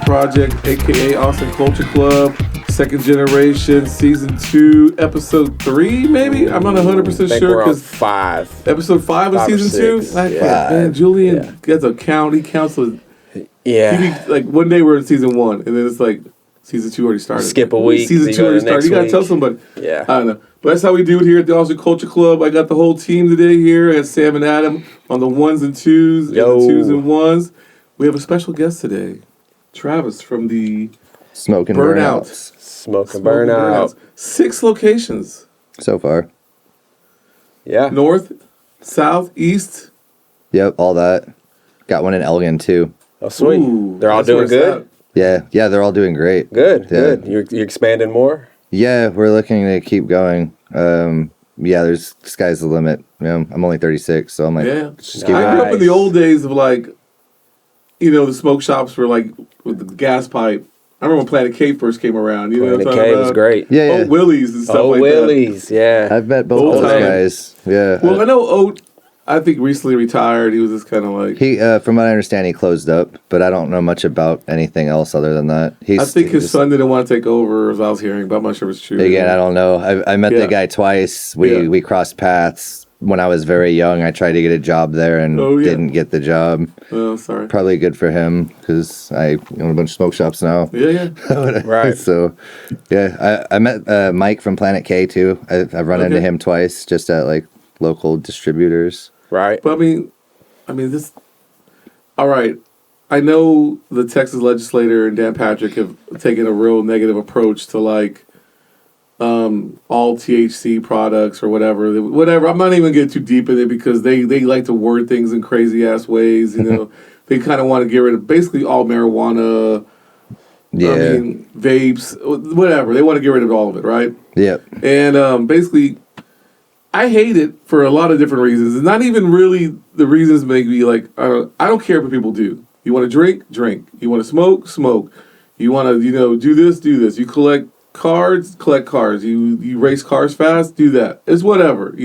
Project, aka Austin Culture Club, second generation, season 2, episode 3, maybe? I'm not 100% sure. We're on 5. Episode 5 of season 2? Man, Julian gets a count. He counts with. Yeah. Like one day we're in season 1, and then it's like season 2 already started. Skip a week. Season 2 already started. You gotta tell somebody. Yeah. I don't know. But that's how we do it here at the Austin Culture Club. I got the whole team today here. I got Sam and Adam on the 1s and 2s, and the 2s and 1s. We have a special guest today, Travis from the Smoking Burnouts. Smoking Burnouts. 6 locations. So far. Yeah. North, south, east. Yep, all that. Got one in Elgin too. Oh, sweet. Ooh, They're all doing good? Yeah, they're all doing great. Good. You're expanding more? Yeah, we're looking to keep going. There's sky's the limit. I'm only 36, so I'm like, just keep I grew up in the old days of like, the smoke shops were like with the gas pipe. I remember when Planet K first came around. Planet K was great. Yeah. Oat Willie's and stuff like Willie's, that. yeah. I've met both those guys. Yeah. Well, I know Oat, I think recently retired. He was just kind of like... He, from what I understand, he closed up, but I don't know much about anything else other than that. I think his son didn't want to take over, as I was hearing, but I'm not sure if it's true. Again, I don't know. I met the guy twice. We crossed paths. When I was very young, I tried to get a job there and didn't get the job. Oh, sorry. Probably good for him because I own a bunch of smoke shops now. Yeah. Right. So, I met Mike from Planet K too. I've run into him twice just at like local distributors. Right. But I mean this. All right. I know the Texas legislator and Dan Patrick have taken a real negative approach to like all THC products or whatever. I'm not even getting too deep in it because they like to word things in crazy ass ways. They kind of want to get rid of basically all marijuana. Yeah. Vapes, whatever. They want to get rid of all of it, right? Yep. And basically, I hate it for a lot of different reasons. It's not even really the reasons make me like, I don't care what people do. You want to drink? Drink. You want to smoke? Smoke. You want to, do this? Do this. You collect cards? Collect cards. You race cars fast? Do that. It's whatever,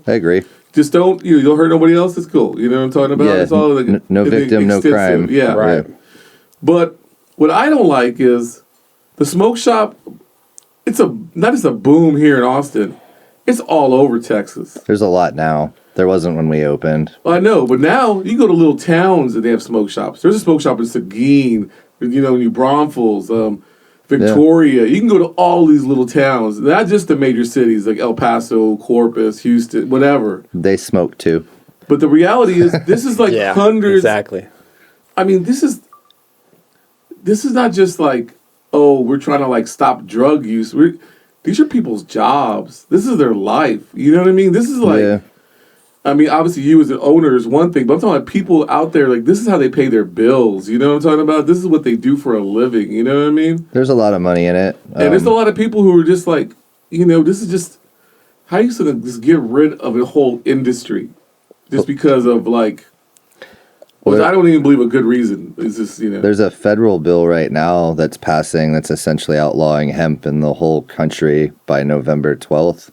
I agree. Just don't, don't hurt nobody else. It's cool. You know what I'm talking about? Yeah. It's all like, no victim, no crime. Yeah. Right. But what I don't like is the smoke shop, it's not just a boom here in Austin. It's all over Texas. There's a lot now. There wasn't when we opened. I know, but now you go to little towns and they have smoke shops. There's a smoke shop in Seguin, New Braunfels, Victoria. You can go to all these little towns, not just the major cities like El Paso, Corpus, Houston, whatever. They smoke too. But the reality is, this is like hundreds. Exactly. I mean, this is not just like, we're trying to like stop drug use. These are people's jobs. This is their life. You know what I mean? This is like, I mean, obviously you as an owner is one thing, but I'm talking about people out there, like, this is how they pay their bills. You know what I'm talking about? This is what they do for a living. You know what I mean? There's a lot of money in it. And there's a lot of people who are just like, this is just, how you going to just get rid of a whole industry just because of like, I don't even believe a good reason. It's just, There's a federal bill right now that's passing that's essentially outlawing hemp in the whole country by November 12th.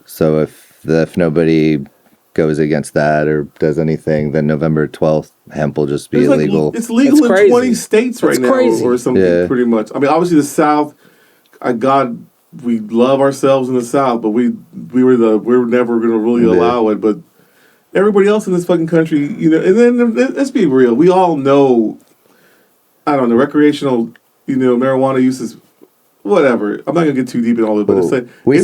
So if nobody goes against that or does anything, then November 12th, hemp will just be illegal. It's legal in 20 states right now or something, pretty much. I mean, obviously the South, we love ourselves in the South, but we're never going to really allow it, but everybody else in this fucking country, and then let's be real. We all know, I don't know, recreational, marijuana use is whatever. I'm not gonna get too deep in all of it, but it's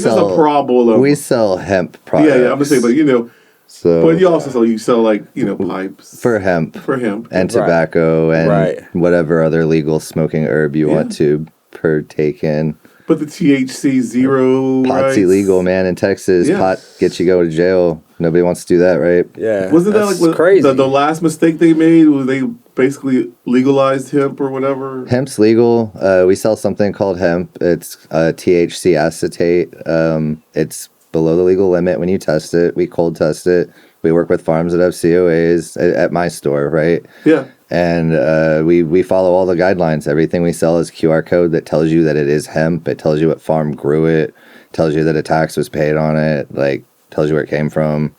just a problem. We sell hemp products. Yeah, I'm gonna say, but but you also sell like pipes for hemp and tobacco and whatever other legal smoking herb you want to partake in. But the THC zero, pot's illegal, man, in Texas. Yeah. Pot gets you go to jail. Nobody wants to do that, right? Yeah. Wasn't that like crazy? The last mistake they made was they basically legalized hemp or whatever? Hemp's legal. We sell something called hemp. It's THC acetate. It's below the legal limit when you test it. We cold test it. We work with farms that have COAs at my store, right? Yeah. And we follow all the guidelines. Everything we sell is QR code that tells you that it is hemp. It tells you what farm grew it. Tells you that a tax was paid on it. Like, tells you where it came from.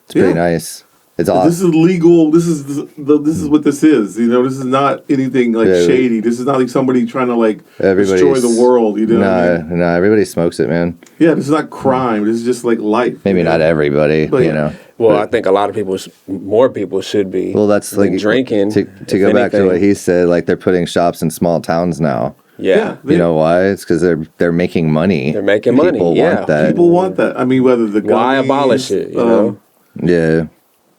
It's pretty nice. It's awesome. This is legal. This is what this is. You know, this is not anything like shady. This is not like somebody trying to like destroy the world. You know? No, everybody smokes it, man. Yeah, this is not crime. This is just like life. Maybe not everybody, but, you know. Well, I think a lot of people, more people should be. Well, that's like drinking. To go back to what he said, like they're putting shops in small towns now. Yeah. You know why? It's because they're making money. They're making money. People want that. People want that. I mean, whether the why abolish it? You know. Yeah.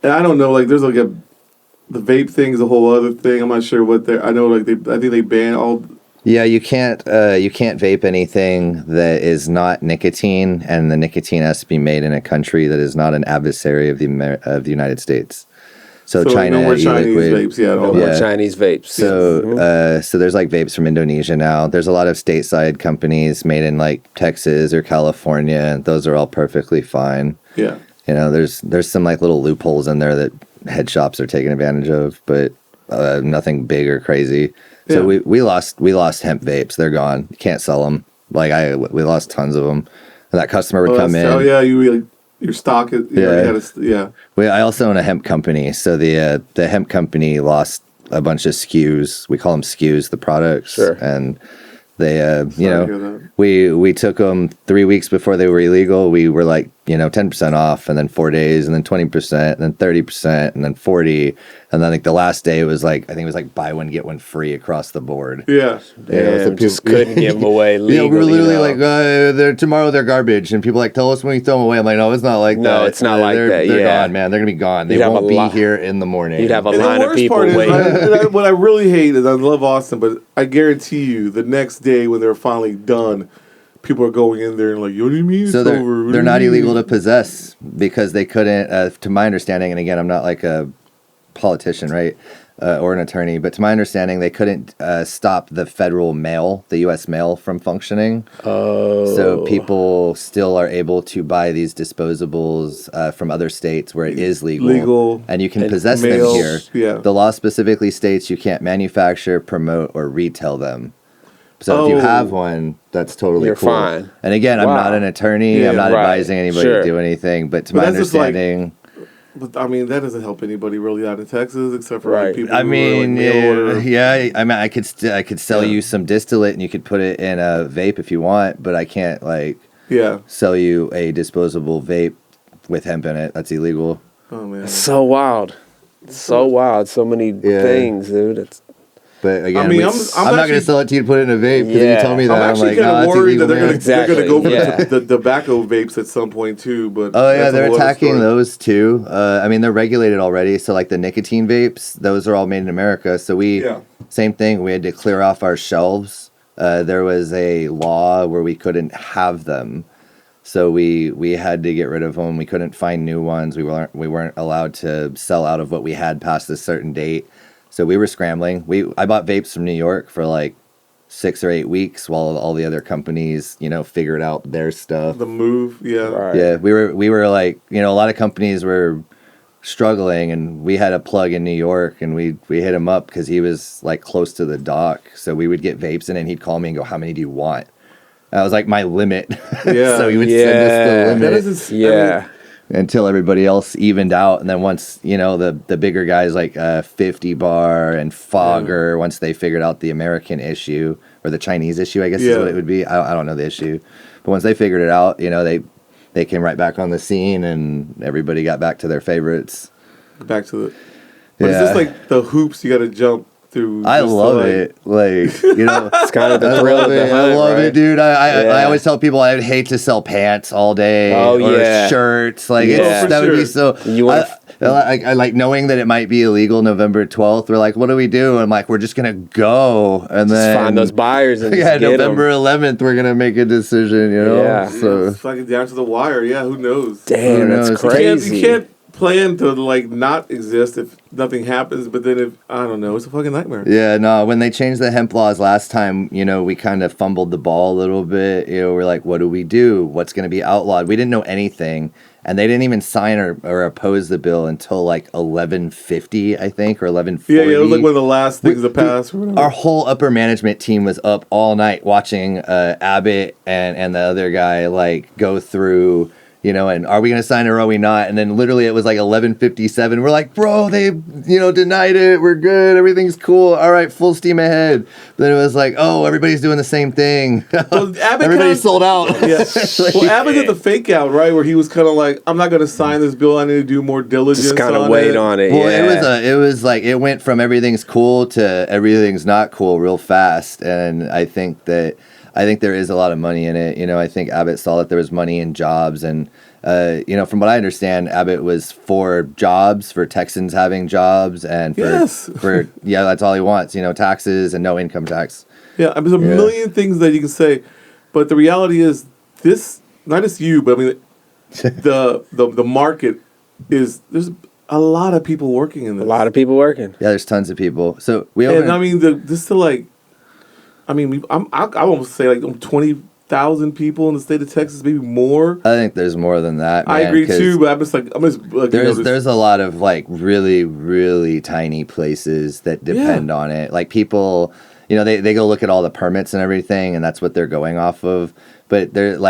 And I don't know. Like, there's like the vape thing is a whole other thing. I'm not sure what they're. I know like I think they ban all. Yeah, you can't vape anything that is not nicotine, and the nicotine has to be made in a country that is not an adversary of the United States. So China, no more Chinese vapes, no more Chinese vapes. So, so there's like vapes from Indonesia now. There's a lot of stateside companies made in like Texas or California, and those are all perfectly fine. Yeah, you know, there's some like little loopholes in there that head shops are taking advantage of, but nothing big or crazy. So we lost hemp vapes. They're gone. You can't sell them. Like we lost tons of them. And that customer would come in. Oh yeah, your stock is I also own a hemp company, so the hemp company lost a bunch of SKUs. We call them SKUs, the products. Sure. And they we took them 3 weeks before they were illegal. We were like 10% off, and then 4 days, and then 20%, and then 30%, and then 40%, and then like the last day was like I think it was like buy one get one free across the board. Yeah, so just couldn't give them away legally. We were literally like tomorrow they're garbage, and people like tell us when we throw them away. I'm like, no, it's not like that. No, it's not like that. They're gone, man. They're gonna be gone. They won't be here in the morning. You'd have a line of people waiting. What I really hate is I love Austin, but I guarantee you the next day when they're finally done, people are going in there and like, what do you mean? So they're not illegal to possess because they couldn't, to my understanding, and again, I'm not like a politician, right, or an attorney, but to my understanding, they couldn't stop the federal mail, the U.S. mail, from functioning. Oh. So people still are able to buy these disposables from other states where it is legal, and you can possess them here. Yeah. The law specifically states you can't manufacture, promote, or retail them. So if you have one, that's totally You're cool. Fine. And again, I'm not an attorney. Yeah, I'm not advising anybody to do anything. But to my understanding, but I mean that doesn't help anybody really out in Texas, except for like people. I mean, I mean, I could sell you some distillate, and you could put it in a vape if you want. But I can't sell you a disposable vape with hemp in it. That's illegal. Oh man, so wild, so wild. So many things, dude. But again, I mean, I'm not going to sell it to you to put it in a vape because you told me that. I'm actually kind of worried that they're going to go for the tobacco vapes at some point too. But they're attacking those too. I mean, they're regulated already. So like the nicotine vapes, those are all made in America. So same thing. We had to clear off our shelves. There was a law where we couldn't have them. So we had to get rid of them. We couldn't find new ones. We weren't allowed to sell out of what we had past a certain date. So we were scrambling. I bought vapes from New York for like 6 or 8 weeks while all the other companies, figured out their stuff. The move, yeah. Right. Yeah, we were like, a lot of companies were struggling, and we had a plug in New York, and we hit him up because he was like close to the dock. So we would get vapes in, and he'd call me and go, "How many do you want?" And I was like, "My limit." Yeah. So he would send us the limit. Until everybody else evened out, and then once the bigger guys like 50 Bar and Fogger, once they figured out the American issue or the Chinese issue, I guess is what it would be. I don't know the issue, but once they figured it out, they came right back on the scene, and everybody got back to their favorites. Back to the. But it's just like the hoops you got to jump through. I love it. It's kind of the thrill of the hunt, I love right? it, dude. I always tell people I would hate to sell pants all day or shirts. Like that would be so. I like knowing that it might be illegal November 12th. We're like, what do we do? I'm like, we're just gonna go and then find those buyers. And November 11th, we're gonna make a decision. So it's fucking down to the wire. Yeah, who knows? Damn, that's crazy. You can't plan to not exist if nothing happens, but then if I don't know, it's a fucking nightmare. Yeah, no, when they changed the hemp laws last time, we kind of fumbled the ball a little bit. We're like, what do we do? What's going to be outlawed? We didn't know anything, and they didn't even sign or oppose the bill until like 11:50, I think, or 11:40. Yeah, it was like one of the last things to pass. Our whole upper management team was up all night watching Abbott and the other guy go through and are we going to sign it or are we not? And then literally it was like 11:57. We're like, bro, they, denied it. We're good. Everything's cool. All right, full steam ahead. But then it was like, oh, everybody's doing the same thing. Well, everybody's sold out. Yeah. Well, Abbott did the fake out, right? Where he was kind of like, I'm not going to sign this bill. I need to do more diligence. Just kind of wait on it. Well, it was like, it went from everything's cool to everything's not cool real fast. And I think there is a lot of money in it. I think Abbott saw that there was money in jobs. And, from what I understand, Abbott was for jobs, for Texans having jobs. And that's all he wants, taxes and no income tax. Yeah, there's a million things that you can say. But the reality is this, not just you, but I mean, the market is, there's a lot of people working in this. A lot of people working. Yeah, there's tons of people. So I almost say like 20,000 people in the state of Texas, maybe more. I think there's more than that. Man, I agree too, but there's a lot of like really, really tiny places that depend on it. Like people, they go look at all the permits and everything, and that's what they're going off of. But there's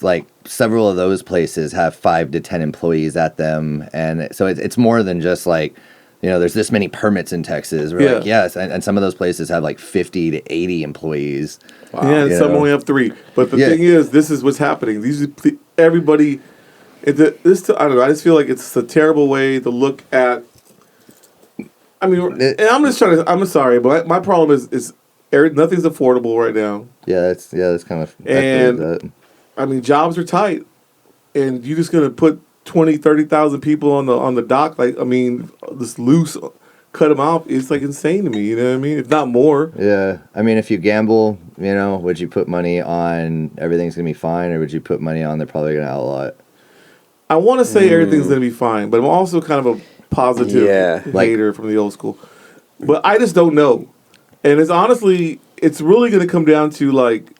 like several of those places have 5 to 10 employees at them, and so it's more than just like. There's this many permits in Texas. We're like, yes, and some of those places have like 50 to 80 employees. Wow. Yeah, and some only have 3. But the thing is, this is what's happening. Everybody, I don't know. I just feel like it's a terrible way to look at. I mean, and I'm sorry, but my problem is nothing's affordable right now. Yeah, that's kind of. And I mean, jobs are tight, and you're just gonna put 20, 30,000 people on the dock. Like, I mean, this loose, cut them out. It's like insane to me. You know what I mean? If not more. Yeah. I mean, if you gamble, would you put money on everything's going to be fine, or would you put money on they're probably going to outlaw it? I want to say everything's going to be fine, but I'm also kind of a positive hater from the old school. But I just don't know. And it's really going to come down to like,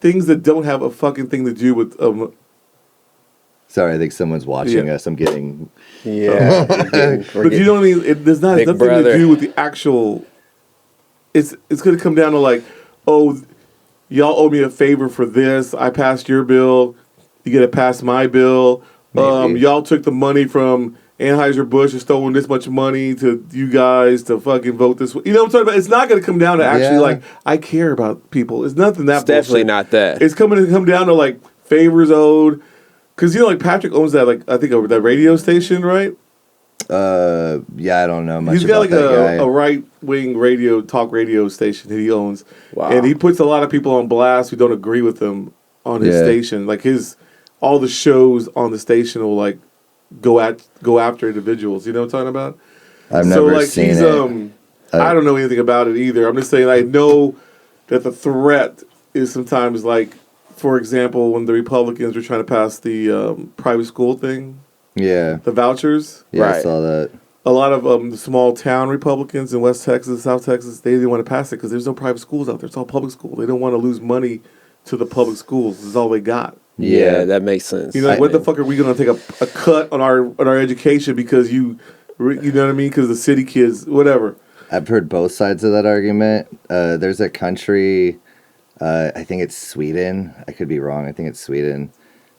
things that don't have a fucking thing to do with. Sorry, I think someone's watching us. I'm getting. Yeah. But you know what I mean? There's nothing to do with the actual. It's going to come down to like, oh, y'all owe me a favor for this. I passed your bill. You got to pass my bill. Y'all took the money from Anheuser-Busch and stolen this much money to you guys to fucking vote this way. You know what I'm talking about? It's not going to come down to actually like, I care about people. It's nothing that. It's definitely not that. It's come down to like favors owed. Because like Patrick owns that, like, I think that radio station, right? Yeah, I don't know much. He's got about like a right-wing talk radio station that he owns. Wow. And he puts a lot of people on blast who don't agree with him on his station. Like all the shows on the station will like go after individuals. You know what I'm talking about? I've never seen it. I don't know anything about it either. I'm just saying I know that the threat is sometimes like, for example, when the Republicans were trying to pass the private school thing. Yeah. The vouchers. Yeah, right. I saw that. A lot of the small town Republicans in West Texas, South Texas, they didn't want to pass it because there's no private schools out there. It's all public school. They don't want to lose money to the public schools. This is all they got. Yeah, that makes sense. What the fuck are we going to take a cut on our education because you know what I mean? Because the city kids, whatever. I've heard both sides of that argument. There's a country, I think it's Sweden. I could be wrong. I think it's Sweden,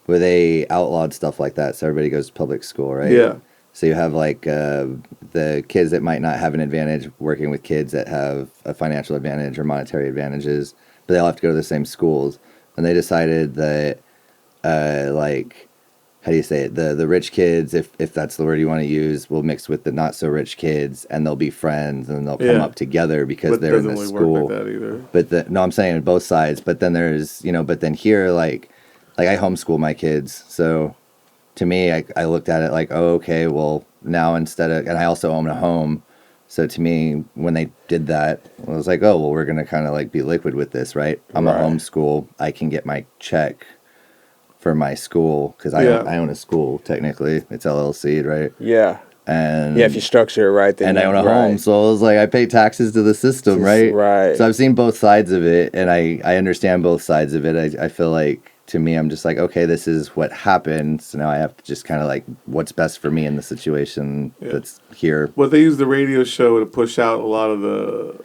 where they outlawed stuff like that. So everybody goes to public school, right? Yeah. So you have like the kids that might not have an advantage working with kids that have a financial advantage or monetary advantages, but they all have to go to the same schools. And they decided that, like, how do you say it? The rich kids, if that's the word you want to use, will mix with the not so rich kids, and they'll be friends, and they'll come up together because they're in the school. But it doesn't really work like that either. But I'm saying both sides. But then there's, but then here, like I homeschool my kids, so to me, I looked at it like, oh, okay, well now and I also own a home, so to me, when they did that, I was like, oh, well, we're gonna kind of like be liquid with this, right? I'm a homeschool, I can get my check for my school because I own a school technically. It's LLC'd, right? Yeah. And if you structure it right, then I own a home, so I was like, I pay taxes to the system, right? Right. So I've seen both sides of it, and I understand both sides of it. I feel like, to me, I'm just like, okay, this is what happened, so now I have to just kind of like, what's best for me in the situation that's here. Well, they use the radio show to push out a lot of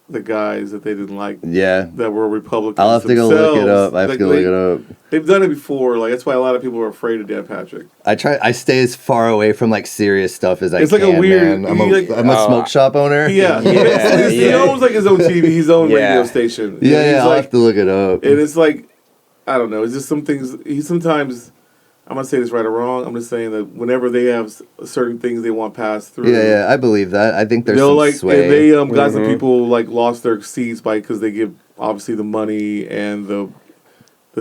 the guys that they didn't like. Yeah. That were Republicans. I'll have to go look it up. I have to go look it up. They've done it before. Like that's why a lot of people are afraid of Dan Patrick. I stay as far away from like serious stuff as I can. It's like a weird. Man. I'm a smoke shop owner. Yeah, he owns like his own TV, his own radio station. Yeah, I'll have to look it up. And it's like, I don't know. It's just some things. He sometimes. I'm not saying this right or wrong. I'm just saying that whenever they have certain things they want passed through. Yeah, I believe that. I think there's some sway. And they got some people like lost their seats because they give obviously the money and the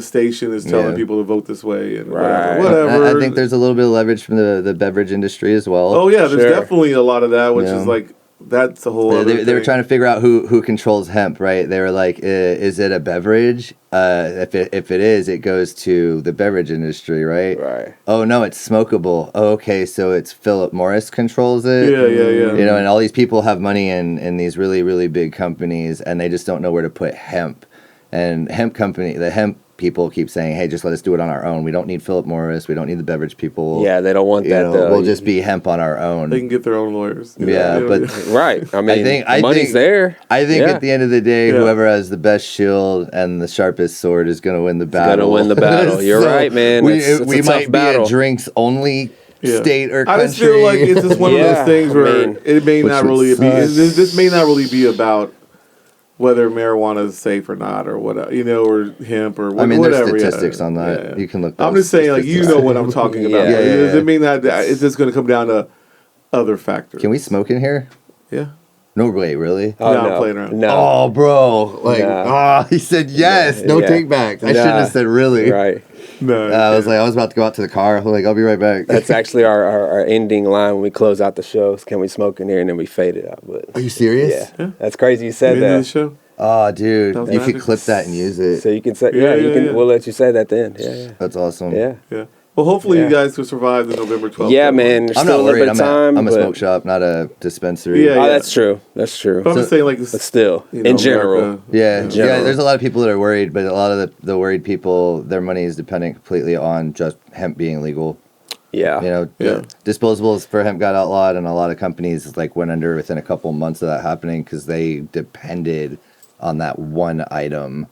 station is telling people to vote this way and whatever. I think there's a little bit of leverage from the beverage industry as well. Oh yeah, there's definitely a lot of that, which is like. That's a whole other thing. They were trying to figure out who controls hemp, right? They were like, is it a beverage? If it is, it goes to the beverage industry, right? Right. Oh, no, it's smokable. Oh, okay, so it's Philip Morris controls it? Yeah. You know, and all these people have money in these really, really big companies, and they just don't know where to put hemp. And the hemp people keep saying, hey, just let us do it on our own. We don't need Philip Morris. We don't need the beverage people. Yeah, they don't want that. We'll just be hemp on our own. They can get their own lawyers. Yeah, but right. I mean, the money's there. I think at the end of the day, whoever has the best shield and the sharpest sword is going to win the battle. Going to win the battle. You're right, man. We might be a drinks only state or country. I just feel like it's just one of those things where it may not really be. This may not really be about whether marijuana is safe or not, or what or hemp or whatever. I mean, there's statistics on that. Yeah. You can look. I'm just saying, like what I'm talking about. It may not. It's just going to come down to other factors. Can we smoke in here? Yeah. No way, really? Oh, no, I'm playing around. No. Oh, bro. He said yes. No take back. I shouldn't have said really. Right. No. I was about to go out to the car. I'm like, I'll be right back. That's actually our ending line when we close out the shows. Can we smoke in here? And then we fade it out. But are you serious? Yeah. That's crazy you said that. The show? Oh, dude. You could clip that and use it. So you can say, we'll let you say that then. Yeah. That's awesome. Yeah. Well, hopefully you guys will survive the November 12th. Yeah, man. I'm not worried. I'm a smoke shop, not a dispensary. Yeah. Oh, that's true. That's true. But I'm just saying, like, but still, in general. Yeah. There's a lot of people that are worried, but a lot of the worried people, their money is dependent completely on just hemp being legal. Yeah. Disposables for hemp got outlawed, and a lot of companies like went under within a couple months of that happening because they depended on that one item.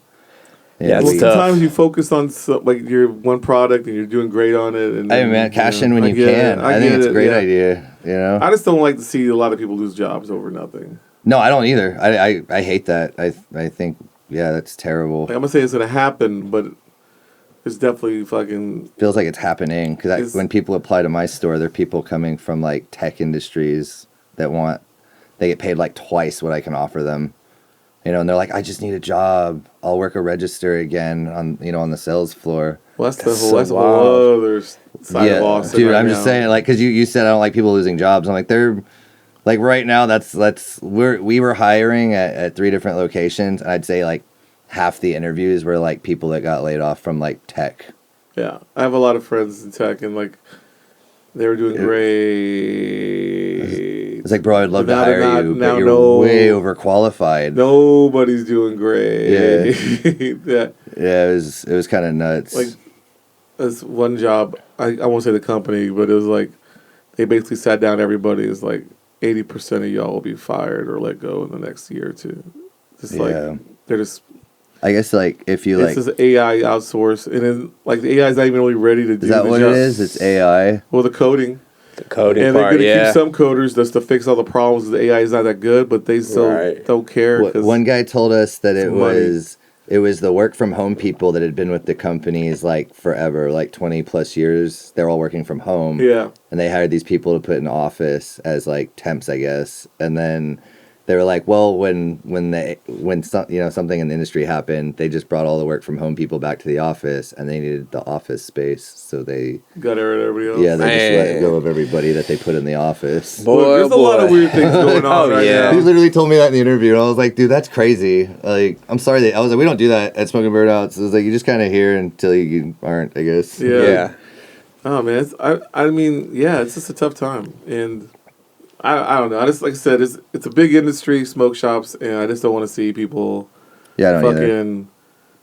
Yeah, sometimes you focus on like your one product and you're doing great on it. And hey man, cash in when you can. I think it's a great idea. I just don't like to see a lot of people lose jobs over nothing. No, I don't either. I hate that. I think that's terrible. Like, I'm gonna say it's gonna happen, but it's definitely fucking feels like it's happening because when people apply to my store, they're people coming from like tech industries that they get paid like twice what I can offer them. And they're like, I just need a job. I'll work a register again on the sales floor. Well, that's a whole other side of Austin. Dude, I'm just saying, like, because you said I don't like people losing jobs. I'm like, they're like right now. We were hiring at 3 different locations, and I'd say like half the interviews were like people that got laid off from like tech. Yeah, I have a lot of friends in tech, and like they were doing great. It's like, bro, I'd love to hire you, but you're way overqualified. Nobody's doing great. Yeah, it was kind of nuts. Like, this one job, I won't say the company, but it was like, they basically sat down everybody. It's like, 80% of y'all will be fired or let go in the next year or two. Just like, they're just... I guess, like, if you it's just AI outsource, and then, like, the AI is not even really ready to do the job. Is that what it is? It's AI? Well, the coding. The coding and part, they're going to keep some coders just to fix all the problems. The AI is not that good, but they still don't care. One guy told us that it was the work from home people that had been with the companies like forever, like 20 plus years. They're all working from home. Yeah. And they hired these people to put in office as like temps, I guess. And then they were like, well, when something in the industry happened, they just brought all the work from home people back to the office, and they needed the office space, so they got rid of everybody else. Yeah, they just let go of everybody that they put in the office. There's a lot of weird things going on right now. He literally told me that in the interview, and I was like, dude, that's crazy. Like, I'm sorry. I was like, we don't do that at Smoking Burnouts. It was like, you just kind of here until you aren't, I guess. Yeah. Oh man, I mean, it's just a tough time, and I don't know. I just, like I said, it's a big industry, smoke shops, and I just don't want to see people fucking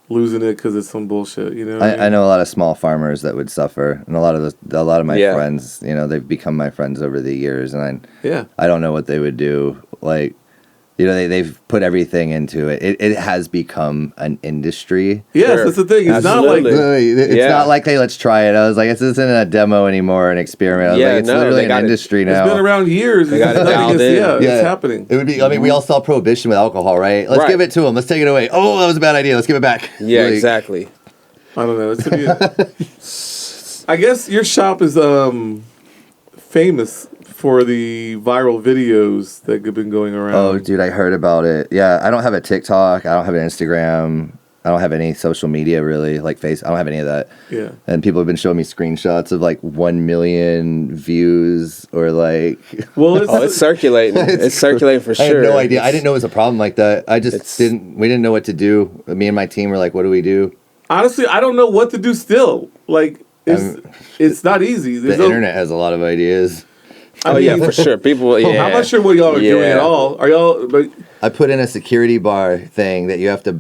losing it because it's some bullshit. I know a lot of small farmers that would suffer, and a lot of my friends, they've become my friends over the years, and I don't know what they would do. Like, You know, they've put everything into it. It has become an industry. Yes, that's the thing. It's Absolutely. not like it's not like, hey, let's try it. I was like, this isn't a demo anymore, an experiment. I was like, it's literally an industry now. It's been around years. They got it dialed in. It's happening. It would be. I mean, we all saw Prohibition with alcohol, right? Let's give it to them. Let's take it away. Oh, that was a bad idea. Let's give it back. Yeah, exactly. I don't know. I guess your shop is famous for the viral videos that have been going around. Oh, dude, I heard about it. Yeah, I don't have a TikTok. I don't have an Instagram. I don't have any social media really, like I don't have any of that. Yeah. And people have been showing me screenshots of like 1 million views or like. Well, it's circulating. It's circulating for sure. I had no idea. I didn't know it was a problem like that. We didn't know what to do. Me and my team were like, what do we do? Honestly, I don't know what to do still. Like, it's not easy. The internet has a lot of ideas. Yeah, for sure. People, yeah. I'm not sure what y'all are doing at all. Are y'all? I put in a security bar thing that you have to.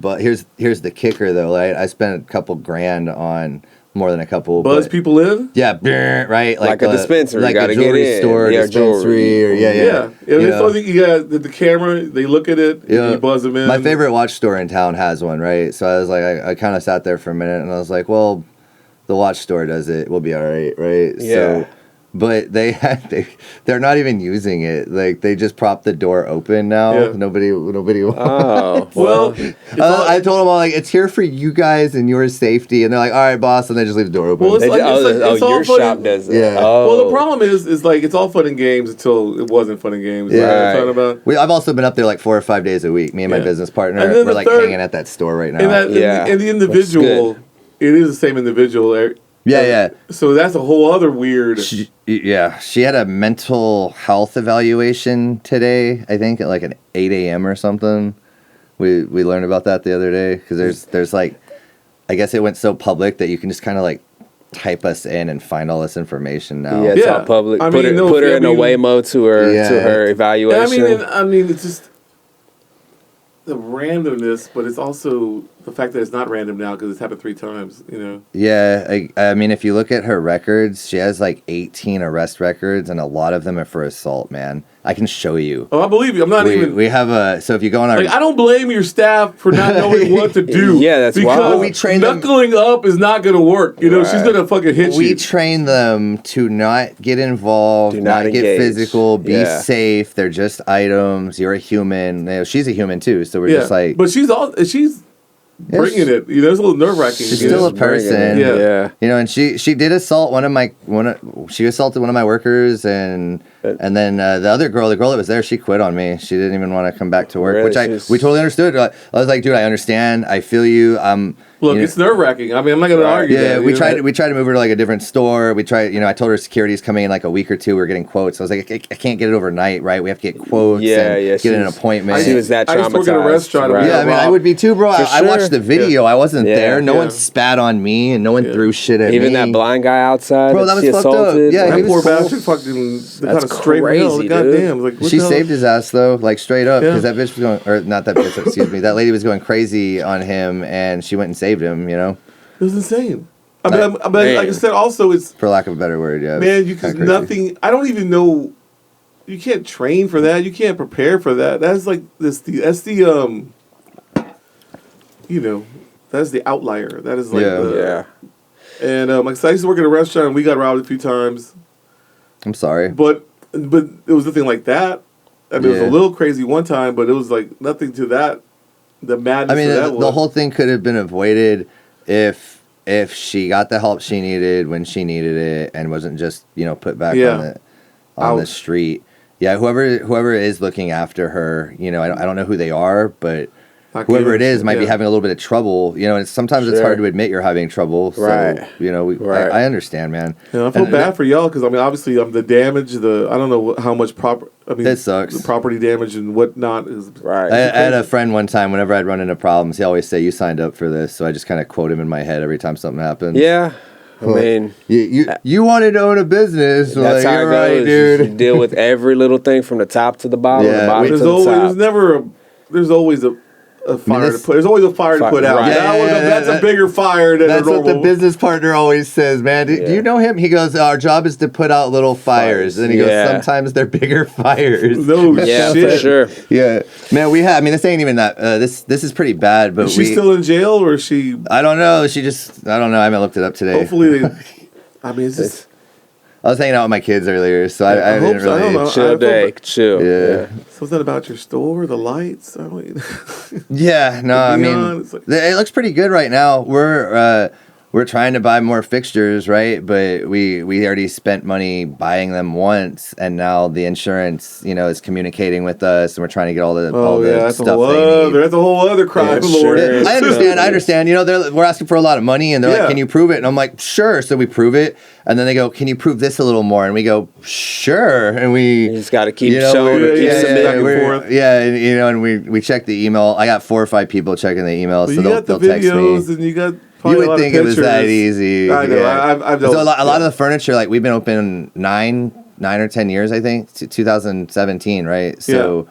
Here's the kicker though. Right, I spent a couple grand on more than a couple. Buzz people in. Yeah, right. Like a dispensary, like a jewelry store, dispensary, or yeah. You got the camera. They look at it. You buzz them in. My favorite watch store in town has one, right? So I was like, I kind of sat there for a minute, and I was like, well, the watch store does it. We'll be all right, right? Yeah. So, but they're not even using it. Like they just prop the door open now. Yeah. Nobody. Oh well. I told them all like it's here for you guys and your safety, and they're like, all right, boss, and they just leave the door open. Well, your shop does it. Yeah. Oh. Well, the problem is like it's all fun and games until it wasn't fun and games. Yeah. Right? About. I've also been up there like 4 or 5 days a week. Me and my business partner, we're like hanging at that store right now. And the individual, it is the same individual. Yeah. So that's a whole other weird. She had a mental health evaluation today. I think at like an 8 a.m. or something. We learned about that the other day because there's like, I guess it went so public that you can just kind of like type us in and find all this information now. Yeah, it's all public. Put her in a Waymo to her evaluation. I mean, it's just the randomness, but it's also the fact that it's not random now because it's happened 3 times, you know? Yeah, I mean, if you look at her records, she has like 18 arrest records, and a lot of them are for assault, man. I can show you. Oh, I believe you. I'm not even... We have so if you go on our... I don't blame your staff for not knowing what to do. Yeah, that's why. Because we train knuckling up is not going to work. You know, she's going to fucking hit you. We train them to not get involved, not get physical, be safe. They're just items. You're a human. You know, she's a human too, so we're just like... But she's bringing it. You know, it's a little nerve-wracking. She's still a person. Yeah. You know, and she did assault she assaulted one of my workers, and then the other girl, the girl that was there, she quit on me. She didn't even want to come back to work, which we totally understood. I was like, dude, I understand. I feel you. Look, it's nerve-wracking. I mean, I'm not going to argue that. Yeah, we tried to move her to like a different store. We tried, I told her security's coming in like a week or 2. We're getting quotes. I was like, I can't get it overnight, right? We have to get quotes get an appointment. She was that traumatized. I used to work at a restaurant. Right? Yeah, I mean, I would be too, bro. I watched the video. I wasn't there. No one spat on me, and no one threw shit at me. Even that blind guy outside, bro, that was fucked up. Yeah, that poor bastard fucking got a straight crazy, goddamn. Like, she saved his ass though, like straight up, because that bitch was going, or not that bitch, excuse me, that lady was going crazy on him, and she went and saved him. You know. It was insane. I mean, like I said, also it's... For lack of a better word, yeah. Man, nothing... I don't even know... You can't train for that. You can't prepare for that. That's like... That's the that's the outlier. That is like And like, I used to work at a restaurant, and we got robbed a few times. I'm sorry. But it was nothing like that. I mean, it was a little crazy one time, but it was like nothing to that. The madness. I mean, the whole thing could have been avoided if she got the help she needed when she needed it and wasn't just put back on the street. Yeah, whoever is looking after her, I don't know who they are, but whoever it is might be having a little bit of trouble. And sometimes it's hard to admit you're having trouble. So, I understand, man. I feel bad for y'all because, I mean, obviously, the damage, I don't know how much it sucks. The property damage and whatnot is... Right. I had a friend one time, whenever I'd run into problems, he always say, you signed up for this. So I just kind of quote him in my head every time something happens. Yeah. I mean... You wanted to own a business. That's how it goes. Right, dude. You deal with every little thing from the top to the bottom. Yeah. There's always a a fire to put. There's always a fire to put out. Right. That's a bigger fire than that's a normal. what the business partner always says, man. Do you know him? He goes, our job is to put out little fires. And he goes, sometimes they're bigger fires. No shit. For sure. Yeah. Man, this ain't even that, this is pretty bad, but is she still in jail or is she? I don't know. I don't know. I haven't looked it up today. Hopefully it's just. I was hanging out with my kids earlier, so I didn't really. I don't know. Chill day. Chill. Yeah. Something about your store, the lights. Yeah, no, I mean, it looks pretty good right now. We're trying to buy more fixtures, right? But we already spent money buying them once, and now the insurance, is communicating with us, and we're trying to get all the stuff they need. That's a whole other crime, Lord. I understand. We're asking for a lot of money, and they're like, "Can you prove it?" And I'm like, "Sure." So we prove it, and then they go, "Can you prove this a little more?" And we go, "Sure." And you just got to keep showing, keep submitting back and forth. Yeah, and we check the email. I got 4 or 5 people checking the email, so they'll text me. And you got. You would think it was that easy. I know. Yeah. I've so a lot of the furniture, like we've been open 9 or 10 years, I think, 2017, right? So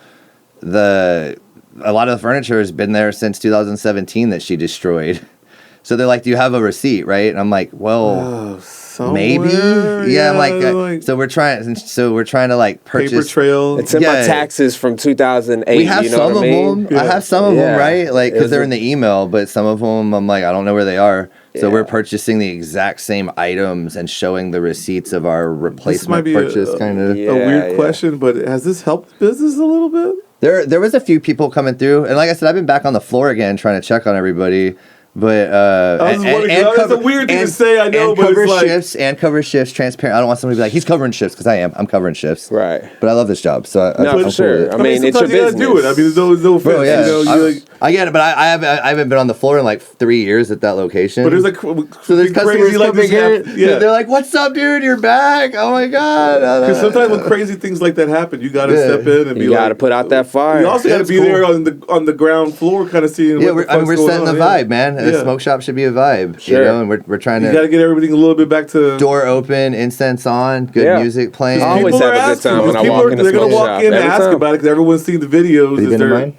a lot of the furniture has been there since 2017 that she destroyed. So they're like, "Do you have a receipt?" Right? And I'm like, "Well, maybe." Yeah, I'm like, so we're trying to like purchase paper trail. It's in my taxes from 2008. We have some of them. Yeah. I have some of them, right? Like, because they're in the email, but some of them, I'm like, I don't know where they are. So we're purchasing the exact same items and showing the receipts of our replacement purchase. Kind of a weird question, but has this helped business a little bit? There was a few people coming through, and like I said, I've been back on the floor again trying to check on everybody. But that's a weird thing to say. I know, but cover it's like shifts and cover shifts transparent. I don't want somebody to be like, he's covering shifts, because I am. I'm covering shifts. Right. But I love this job, so no, for sure. I mean, it's your business. Do it. I mean, there's no offense. Bro, yeah. I get it, but I haven't been on the floor in like 3 years at that location. But there's like so there's customers coming here. Yeah. They're like, "What's up, dude? You're back! Oh my god!" Because sometimes when crazy things like that happen, you got to step in and you got to put out that fire. You also got to be there on the ground floor, kind of seeing. Yeah, we're setting the vibe, man. A smoke shop should be a vibe, and we're trying to. You got to get everything a little bit back to door open, incense on, good music playing. I always have a good time when I walk in the smoke shop. They're gonna walk in and ask about it because everyone's seen the videos. Have you been in mine?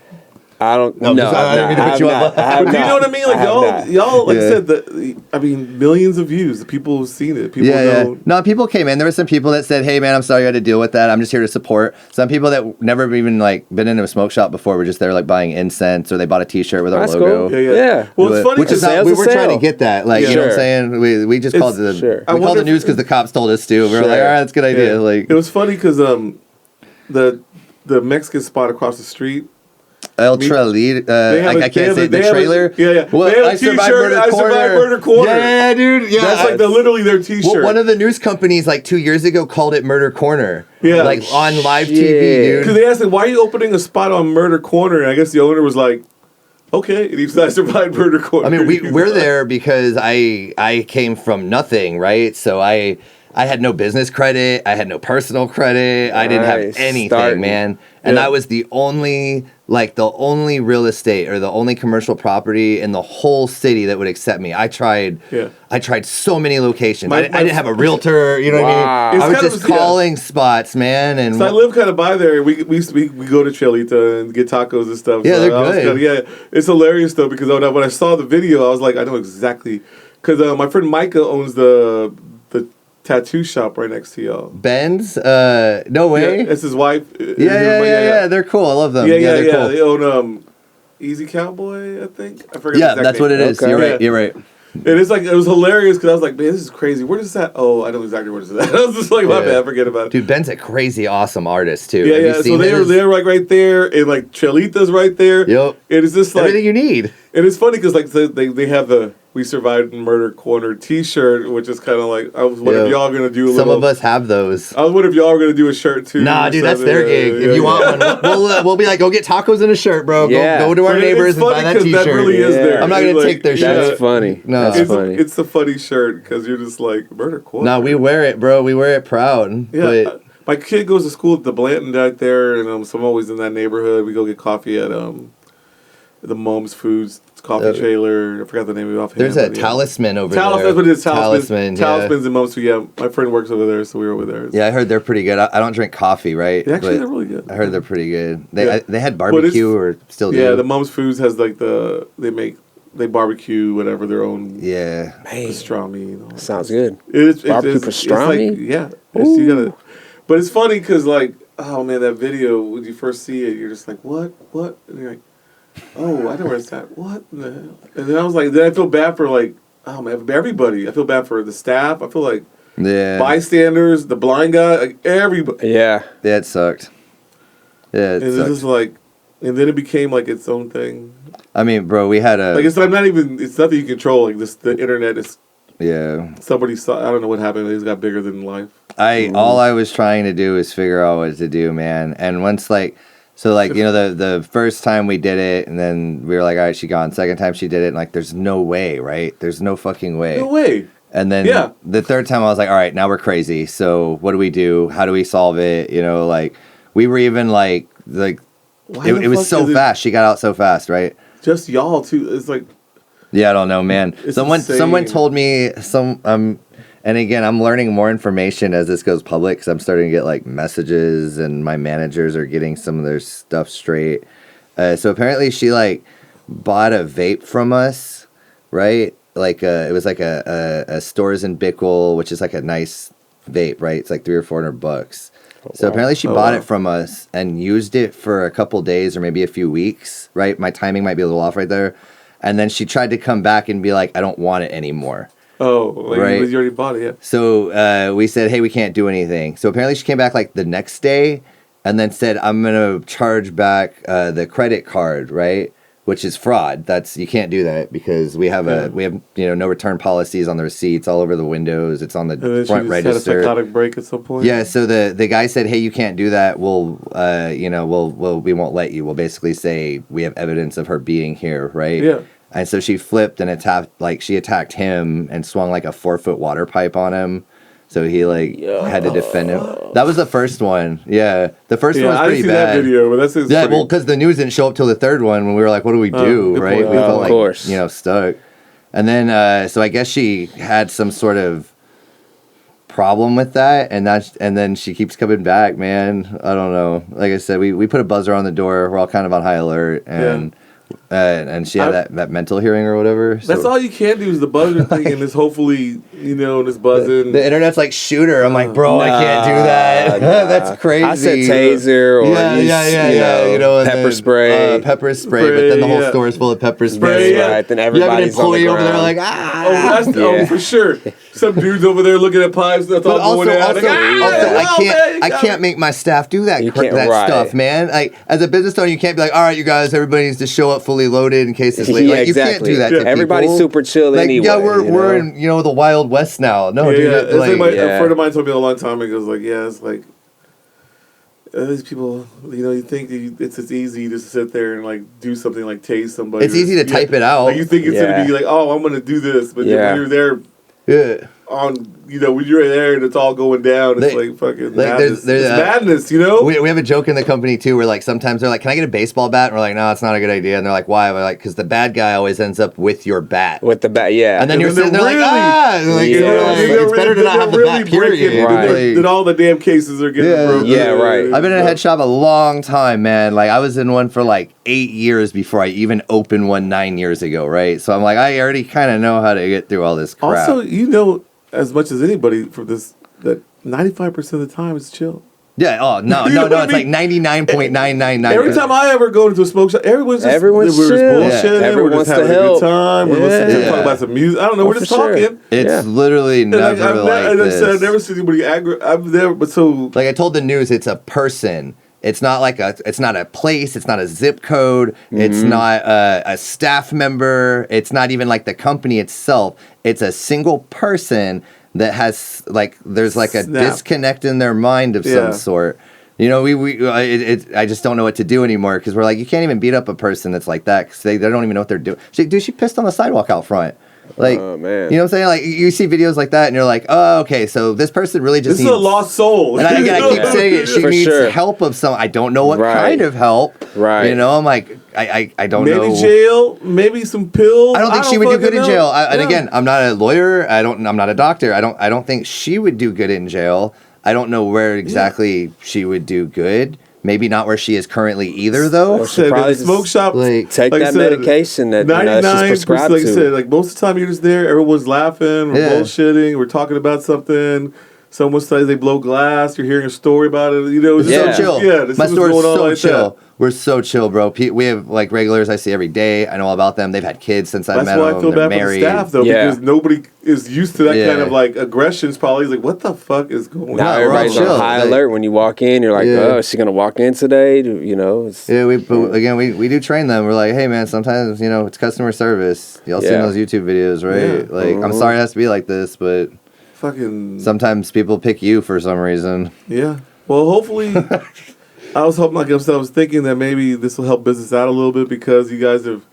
I don't know. I have not. But do you know what I mean? Like y'all, like I said, millions of views. The people who've seen it. People know. No, people came in. There were some people that said, "Hey, man, I'm sorry you had to deal with that. I'm just here to support." Some people that never even like been in a smoke shop before were just there like buying incense, or they bought a T-shirt with our logo. Cool. Yeah. Well, it's funny because we were trying to get that. Like, you know what I'm saying? We just called the we called the news because the cops told us to. We were like, all right, that's a good idea. Like, it was funny because the Mexican spot across the street. El Trailer. I can't say the trailer. Well, they have a T-shirt. I survived Murder Corner. Yeah, dude. Yeah, that's like literally their T-shirt. Well, one of the news companies like 2 years ago called it Murder Corner. Yeah, like on live TV, dude. Because they asked him, "Why are you opening a spot on Murder Corner?" And I guess the owner was like, "Okay," and he said, "I survived Murder Corner." I mean, we're there because I came from nothing, right? So I had no business credit. I had no personal credit. I didn't have anything, man. And that was the only real estate or the only commercial property in the whole city that would accept me. I tried so many locations. I didn't have a realtor, you know what I mean? I was just calling spots, man. And so I live kind of by there. We go to Chelita and get tacos and stuff. Yeah, so they're good. It's hilarious though, because when I saw the video, I was like, I know exactly. Because my friend Micah owns the tattoo shop right next to y'all. Ben's? No way. Yeah, it's his wife. Yeah. They're cool. I love them. Yeah. Cool. They own Easy Cowboy, I think. I forget. Yeah, that's what it is. Okay. You're right. And it was hilarious because I was like, man, this is crazy. Where is that? Oh, I know exactly where it's at. I was just like, my bad, forget about it. Dude, Ben's a crazy, awesome artist too. Yeah. So they're like right there, and like Chelita's right there. Yep. It is just like everything you need. And it's funny because like they have the "We Survived Murder Corner" T-shirt, which is kind of like I was wondering if y'all are gonna do a little. Some of us have those. I was wondering if y'all were gonna do a shirt too. Nah, dude, that's their gig. If you want one, we'll be like, go get tacos and a shirt, bro. Go to our neighbors and buy that T-shirt. That really is there. I'm not gonna take their shirt. That's funny. No, that's funny. It's a funny shirt because you're just like Murder Corner. No, we wear it, bro. We wear it proud. Yeah. But my kid goes to school at the Blanton out there, and so I'm always in that neighborhood. We go get coffee at the Mom's Foods Coffee trailer. I forgot the name of it offhand. There's a Talisman over there. That's what it is. Talisman. Talisman's in Mosul. Yeah, my friend works over there, so we were over there. Yeah, I heard they're pretty good. I don't drink coffee, right? Actually, they're really good. I heard they're pretty good. They had barbecue or still do. Yeah, the Mom's Foods has like they barbecue whatever their own pastrami. And all Sounds good. Barbecue pastrami. You gotta. But it's funny because like, oh man, that video when you first see it, you're just like, what, and you're like, oh, I know where it's at. What the hell? And then I was like, then I feel bad for like, oh man, everybody. I feel bad for the staff. I feel like bystanders, the blind guy, like everybody. Yeah, it sucked. Yeah, it sucked. Just like, and then it became like its own thing. I mean, bro, we had a... Like, it's nothing you control. Like, the internet is... Yeah. Somebody saw... I don't know what happened. It got bigger than life. All I was trying to do is figure out what to do, man. And once, like... So, like, you know, the first time we did it, and then we were like, all right, she gone. Second time she did it, and, like, there's no way, right? There's no fucking way. No way. And then the third time I was like, all right, now we're crazy. So, what do we do? How do we solve it? You know, like, we were even, like it was so fast. She got out so fast, right? Just y'all too. It's like, yeah, I don't know, man. Someone told me and again, I'm learning more information as this goes public because I'm starting to get like messages, and my managers are getting some of their stuff straight. So apparently, she like bought a vape from us, right? Like it was like a Stores and Bickle, which is like a nice vape, right? It's like $300 or $400. So apparently she bought it from us and used it for a couple days or maybe a few weeks, right? My timing might be a little off right there. And then she tried to come back and be like, I don't want it anymore. Oh, like right? You already bought it, yeah. So we said, hey, we can't do anything. So apparently she came back like the next day and then said, I'm going to charge back the credit card, right? Which is fraud. You can't do that because we have no return policies on the receipts all over the windows. It's on the front register. Had a psychotic break at some point. Yeah, so the guy said, "Hey, you can't do that. we won't let you. We'll basically say we have evidence of her being here, right?" Yeah. And so she flipped and she attacked him and swung like a 4-foot water pipe on him. So he had to defend him. That was the first one. Yeah, the first one was pretty bad. That video, but that's well, because the news didn't show up till the third one when we were like, "What do we do?" Right? We felt like stuck. And then so I guess she had some sort of problem with that, and then she keeps coming back, man. I don't know. Like I said, we put a buzzer on the door. We're all kind of on high alert, and. And she had that mental hearing or whatever. So. That's all you can do is the buzzer thing, and this hopefully, this buzzing. The internet's like shooter. I'm like, bro, I can't do that. That's crazy. I said taser or pepper spray. Pepper spray, but then the whole store is full of pepper spray. That's right. Then everybody's on the ground. over there like, oh, for sure. Some dude's over there looking at pipes. That's all going out. I can't make my staff do that stuff, man. Like as a business owner, you can't be like, all right, you guys, everybody needs to show up fully loaded in case it's late. Like, you can't do that to everybody's people. Super chill anyway. Yeah, we're in the Wild West now. No, dude. It's like a friend of mine told me a long time ago. It's like these people, you think it's as easy to sit there and like do something like tase somebody. It's easy to type it out. Like you think it's gonna be like, oh, I'm gonna do this, but then when you're there, when you're there and it's all going down, it's like fucking madness. There's madness, We have a joke in the company too where like sometimes they're like, can I get a baseball bat? And we're like, no, it's not a good idea. And they're like, why? We're like, because the bad guy always ends up with your bat. With the bat, yeah. And then you're sitting there like, it's better to not have the bat, period. Right. Then all the damn cases are getting broken. Yeah, right. I've been in a head shop a long time, man. Like I was in one for like 8 years before I even opened one 9 years ago, right? So I'm like, I already kind of know how to get through all this crap. Also, as much as anybody from this, that 95% of the time it's chill. Yeah. Oh no, it's like 99.999. Every time I ever go into a smoke shop, everyone's chill. We're just bullshitting. Everyone we're just having a good time. We're listening to talk about some music. I don't know. We're just talking. It's literally never like this. I've never seen anybody angry. I've never. But so like I told the news, it's a person. It's not like it's not a place. It's not a zip code. Mm-hmm. It's not a staff member. It's not even like the company itself. It's a single person that has there's like a disconnect in their mind of some sort. I just don't know what to do anymore because we're like, you can't even beat up a person that's like that because they don't even know what they're doing. She pissed on the sidewalk out front. Like, oh, man. You know what I'm saying? Like, you see videos like that, and you're like, oh, okay, so this person really just needs... This is a lost soul. And I keep saying it. She needs help of some... I don't know what kind of help. Right. I'm like, I don't know. Maybe jail, maybe some pills. I don't think she would do good in jail. And again, I'm not a lawyer. I'm not a doctor. I don't think she would do good in jail. I don't know where exactly she would do good. Maybe not where she is currently either, though. Well, she probably smoke shop. Take that medication that 99%, she's prescribed like to. I said, like most of the time you're just there, everyone's laughing, we're bullshitting, we're talking about something. Someone says they blow glass. You're hearing a story about it. You know, it's so chill. Yeah, this my is store's going on so like chill. That. We're so chill, bro. We have like regulars I see every day. I know all about them. They've had kids since I met them. That's why I feel bad for the staff though, because nobody is used to that kind of like aggression. It's probably like, what the fuck is going on? Now everybody's on high alert when you walk in. You're like, oh, is she gonna walk in today? You know. We do train them. We're like, hey man, sometimes it's customer service. Y'all seen those YouTube videos, right? Yeah. Like, I'm sorry it has to be like this, but. Sometimes people pick you for some reason. Yeah. Well, hopefully, I was thinking that maybe this will help business out a little bit because you guys have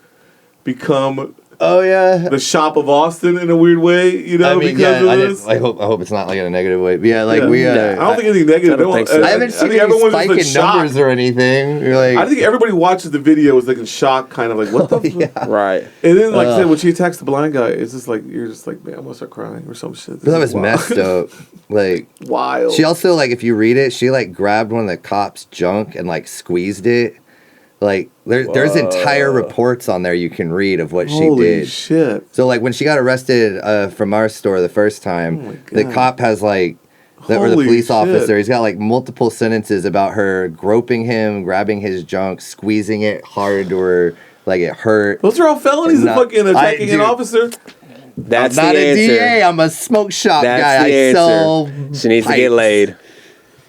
become the shop of Austin in a weird way. This. I hope it's not like in a negative way. But yeah, like I don't think anything negative. I haven't seen any spike in numbers or anything. You're like, I think everybody watches the video is like in shock, kind of like, what the fuck? Right. And then like I said, when she attacks the blind guy, it's just like you're just like, man, I'm gonna start crying or some shit. That was messed up. Like wild. She also like, if you read it, she like grabbed one of the cops' junk and like squeezed it. Like there's entire reports on there you can read of what she did. Holy shit! So like when she got arrested from our store the first time, the cop has like, or the police officer, he's got like multiple sentences about her groping him, grabbing his junk, squeezing it hard or like it hurt. Those are all felonies. Fucking attacking an officer. That's I'm not the a answer. DA. I'm a smoke shop That's guy. The I answer. sell. She needs pipes. to get laid.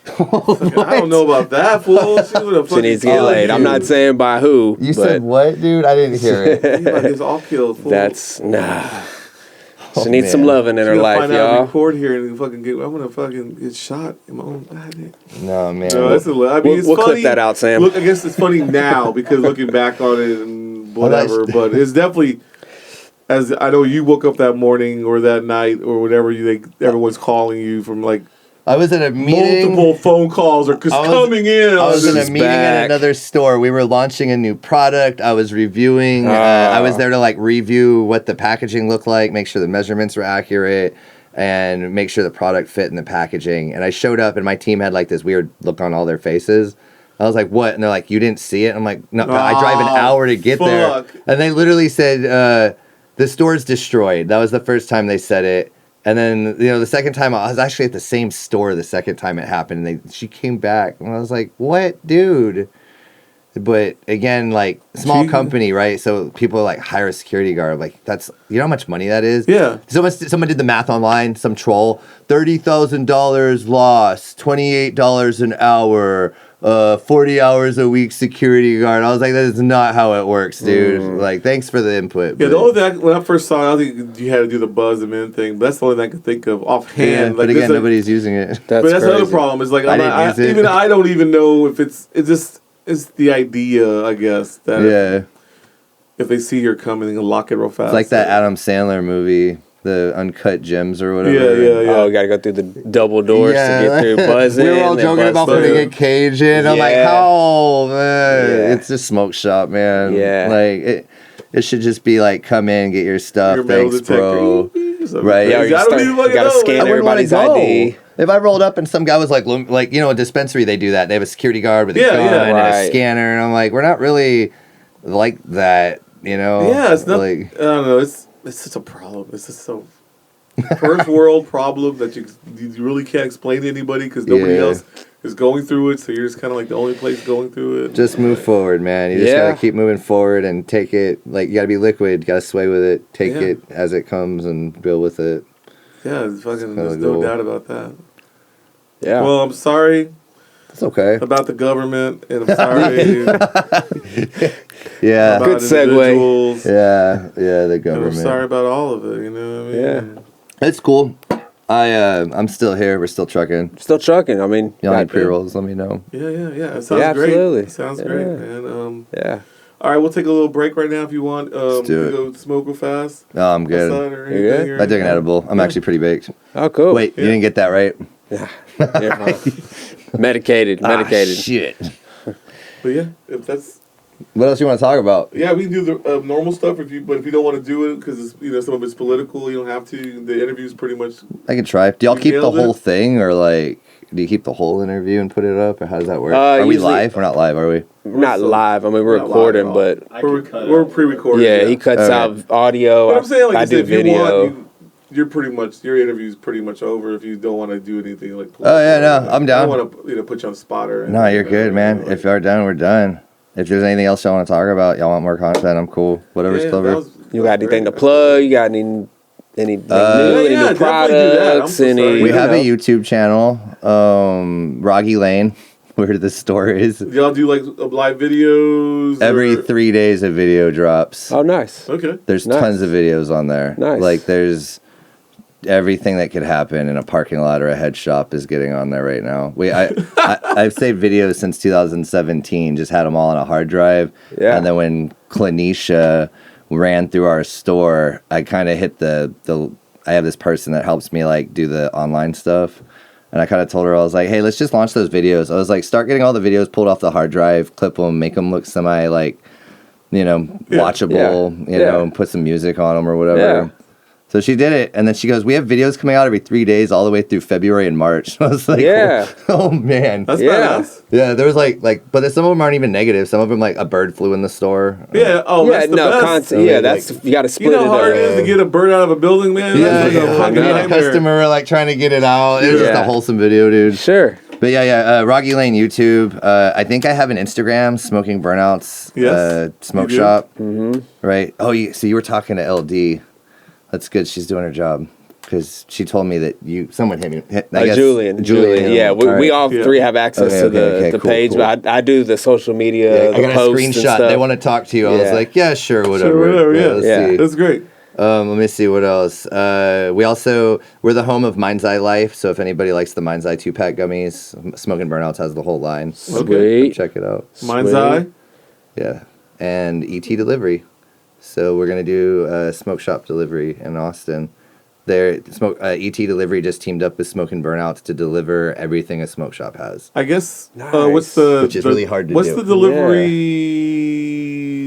I don't know about that, fool. She needs to get laid. I'm not saying by who. You said what, dude? I didn't hear it. He's all killed, fool. That's She needs some loving in her life, y'all. Record here and fucking I'm gonna fucking get shot in my own body. No, man. No, it's we'll clip that out, Sam. Look, I guess it's funny now because looking back on it and whatever, but it's definitely. As I know, you woke up that morning or that night or whatever. Everyone's calling you from like. I was at a meeting. Multiple phone calls are coming in. I was in a meeting at another store. We were launching a new product. I was reviewing. I was there to like review what the packaging looked like, make sure the measurements were accurate, and make sure the product fit in the packaging. And I showed up, and my team had like this weird look on all their faces. I was like, "What?" And they're like, "You didn't see it?" I'm like, "No, I drive an hour to get there." And they literally said, "The store's destroyed." That was the first time they said it. And then, the second time, I was actually at the same store the second time it happened. And she came back. And I was like, what, dude? But again, like, small company, right? So people like hire a security guard. Like, that's, you know how much money that is? Yeah. Someone did the math online, some troll. $30,000 loss, $28 an hour, 40 hours a week security guard. I was like, that is not how it works, dude. Like, thanks for the input. Yeah, the only thing, when I first saw it, I think you had to do the buzz and men thing, but that's the only thing I could think of offhand. Yeah, but again, nobody's using it. But that's the other problem. Is like, I don't even know if it's the idea, I guess, that if they see her coming, they'll lock it real fast. It's like that Adam Sandler movie, the Uncut Gems or whatever. Yeah. Oh, we got to go through the double doors to get through buzzing. We were all joking about putting a cage in. I'm like, how? It's a smoke shop, man. Yeah. Like, it should just be like, come in, get your stuff. Thanks, bro. Right? Yeah, you got to scan everybody's ID. If I rolled up and some guy was like, a dispensary, they do that. They have a security guard with a gun and a scanner. And I'm like, we're not really like that, Yeah, it's not, I don't know. It's such a problem. It's just so first world problem that you really can't explain to anybody because nobody else is going through it. So you're just kind of like the only place going through it. Just move forward, man. You just got to keep moving forward and take it. Like, you got to be liquid. You got to sway with it. Take it as it comes and build with it. Yeah, there's no doubt about that. Yeah. Well, I'm sorry. It's okay. About the government, and I'm sorry. Yeah. Good segue. Yeah, the government. I'm sorry about all of it, you know what I mean? Yeah. It's cool. I'm still here. We're still trucking. I mean, y'all need pre-rolls, let me know. Yeah. It sounds great. Absolutely. It sounds great, man. Yeah. All right, we'll take a little break right now if you want. Let's do it. Go smoke real fast. Oh, I'm good. You good? I took an edible. I'm actually pretty baked. Oh, cool. Wait, you didn't get that right? Yeah. Medicated. Ah, shit. But yeah, if that's What else you want to talk about? Yeah, we can do the normal stuff but if you don't want to do it because some of it's political, you don't have to. The interview's pretty much. I can try. Do y'all keep the whole thing, or like, do you keep the whole interview and put it up, or how does that work? Are we live? We're not live, are we? We're not live. I mean, we're recording, but we're pre-recording. Yeah, he cuts out audio. But I'm saying, like, I do video. Your interview's pretty much over if you don't want to do anything like. Oh yeah, no, I'm down. I don't want to put you on the spot or. No, you're good, man. If you're done, we're done. If there's anything else y'all want to talk about, y'all want more content, I'm cool. Whatever's clever. You got anything to plug? You got any new products? We have a YouTube channel, Roggy Lane, where the store is. Y'all do like live videos? Every 3 days a video drops. Oh, nice. Okay. There's tons of videos on there. Nice. Like there's everything that could happen in a parking lot or a head shop is getting on there right now. I've saved videos since 2017, just had them all on a hard drive. Yeah. And then when Clinisha ran through our store, I kind of hit the I have this person that helps me like do the online stuff. And I kind of told her, I was like, hey, let's just launch those videos. I was like, start getting all the videos pulled off the hard drive, clip them, make them look semi like, watchable, and put some music on them or whatever. Yeah. So she did it, and then she goes, we have videos coming out every 3 days all the way through February and March. I was like, oh man. That's badass. Yeah, there was like, but some of them aren't even negative. Some of them, like, a bird flew in the store. Yeah, that's the best. Content. Yeah, that's, you got to split it up. You know how hard it is to get a bird out of a building, man? Yeah, a customer, like, trying to get it out. It was just a wholesome video, dude. Sure. But Roggy Lane YouTube. I think I have an Instagram, Smoking Burnouts. Yes. Smoke shop. Mm-hmm. Right? Oh, so you were talking to LD. That's good. She's doing her job because she told me that someone hit me. I guess Julian. Yeah, we all three have access to the page, cool. But I do the social media. I got a screenshot. They want to talk to you. I was like, yeah, sure, whatever. Let's see. That's great. Let me see what else. We're the home of Mind's Eye Life. So if anybody likes the Mind's Eye 2-pack gummies, Smoking Burnouts has the whole line. Sweet. Check it out. Mind's Eye. Yeah, and ET Delivery. So we're going to do a smoke shop delivery in Austin. ET Delivery just teamed up with Smoking Burnouts to deliver everything a smoke shop has. I guess, which is really hard to do. What's the delivery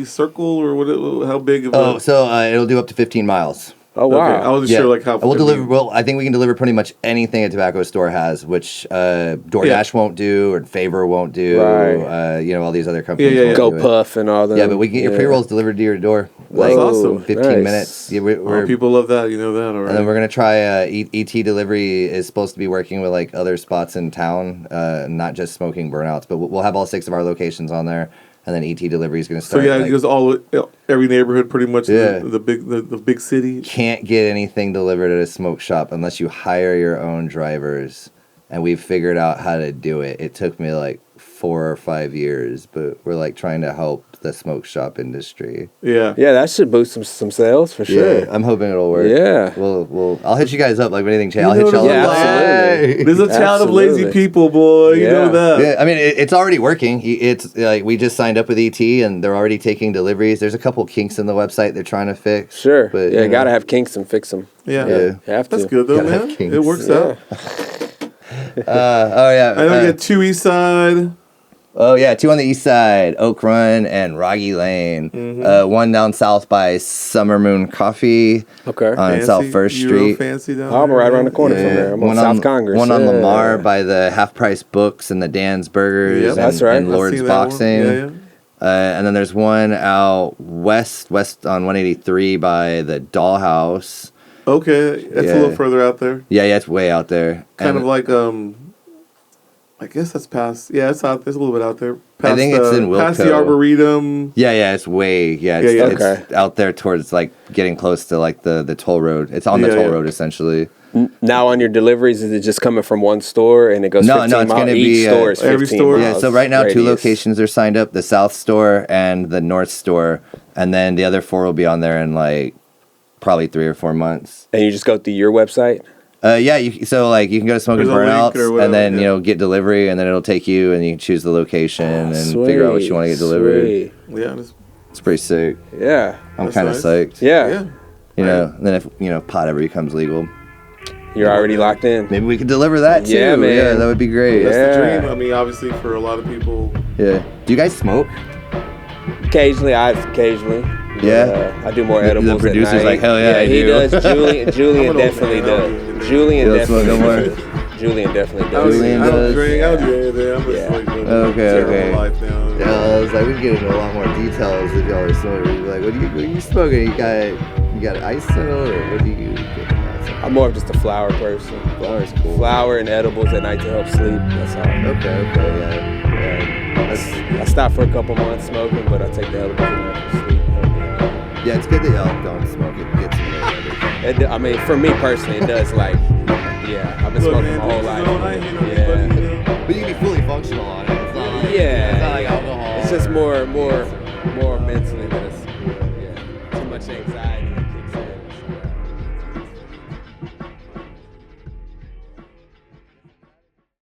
circle or how big of a... so it'll do up to 15 miles. Oh, wow. Okay. I wasn't sure like how... We'll deliver. Well, I think we can deliver pretty much anything a tobacco store has, which DoorDash won't do or Favor won't do. Right. All these other companies won't Go do Puff and all that. Yeah, but we can get your pre-rolls delivered to your door. That's awesome. 15 minutes. Yeah, people love that. You know that already. And then we're going to try ET Delivery is supposed to be working with like other spots in town, not just Smoking Burnouts, but we'll have all 6 of our locations on there. And then ET Delivery is going to start. So it goes every neighborhood pretty much. Yeah. The big city. Can't get anything delivered at a smoke shop unless you hire your own drivers. And we've figured out how to do it. It took me like 4 or 5 years, but we're like trying to help the smoke shop industry. Yeah, that should boost some sales for sure. Yeah, I'm hoping it'll work. Yeah, I'll hit you guys up like anything. I'll hit y'all. Yeah, absolutely. There's a town of lazy people, boy. You know that. Yeah, I mean it's already working. It's like we just signed up with ET and they're already taking deliveries. There's a couple kinks in the website they're trying to fix. Sure, but you gotta have kinks and fix them. Yeah, have to. That's good though, man. It works out. I know you got 2 East Side. Oh, yeah, 2 on the east side, Oak Run and Roggy Lane. Mm-hmm. 1 down south by Summer Moon Coffee on South 1st Street. Fancy down I'm right around the corner from there. I'm on South Congress. 1 on Lamar by the Half Price Books and the Dan's Burgers and Lord's Boxing. And then there's 1 out west on 183 by the Dollhouse. Okay, that's a little further out there. Yeah, it's way out there. Kind of like I guess that's past. Yeah, it's out. There's a little bit out there. I think it's in Wilco. Past the Arboretum. Yeah, it's way. It's out there towards like getting close to like the toll road. It's on the toll road essentially. Now on your deliveries, is it just coming from one store and it goes 15 miles? It's going to be store is 15 every store. Yeah, so right now 2 locations are signed up: the South store and the North store, and then the other 4 will be on there in like probably 3 or 4 months. And you just go through your website. You can go to Smoking Burnouts and then get delivery, and then it'll take you, and you can choose the location and figure out what you want to get delivered. Yeah, it's pretty sick. Yeah, I'm kind of psyched. Yeah. And then if pot ever becomes legal, you're already locked in. Maybe we could deliver that too. Yeah, man. Yeah, that would be great. That's the dream. I mean, obviously for a lot of people. Yeah. Do you guys smoke? Occasionally. Yeah. I do more edibles. The producer's like, hell yeah, he does. Julian definitely does. Julian definitely does. Julian definitely does. I don't drink. I don't do anything. I'm just like living okay. life now. Yeah, I was like, we can get into a lot more details if y'all are smoking. Like, what are you smoking? You got iso or what do you get? I'm more of just a flower person. Flower's cool. Flower and edibles at night to help sleep. That's all. Okay, yeah. I stopped for a couple months smoking, but I take the edibles and help sleep. Yeah, it's good that y'all don't smoke. It gets me. I mean, for me personally, it does. Like, I've been smoking my whole life. But you can be fully functional on it. It's not like, it's not like alcohol. It's just more mentally than it's too much anxiety.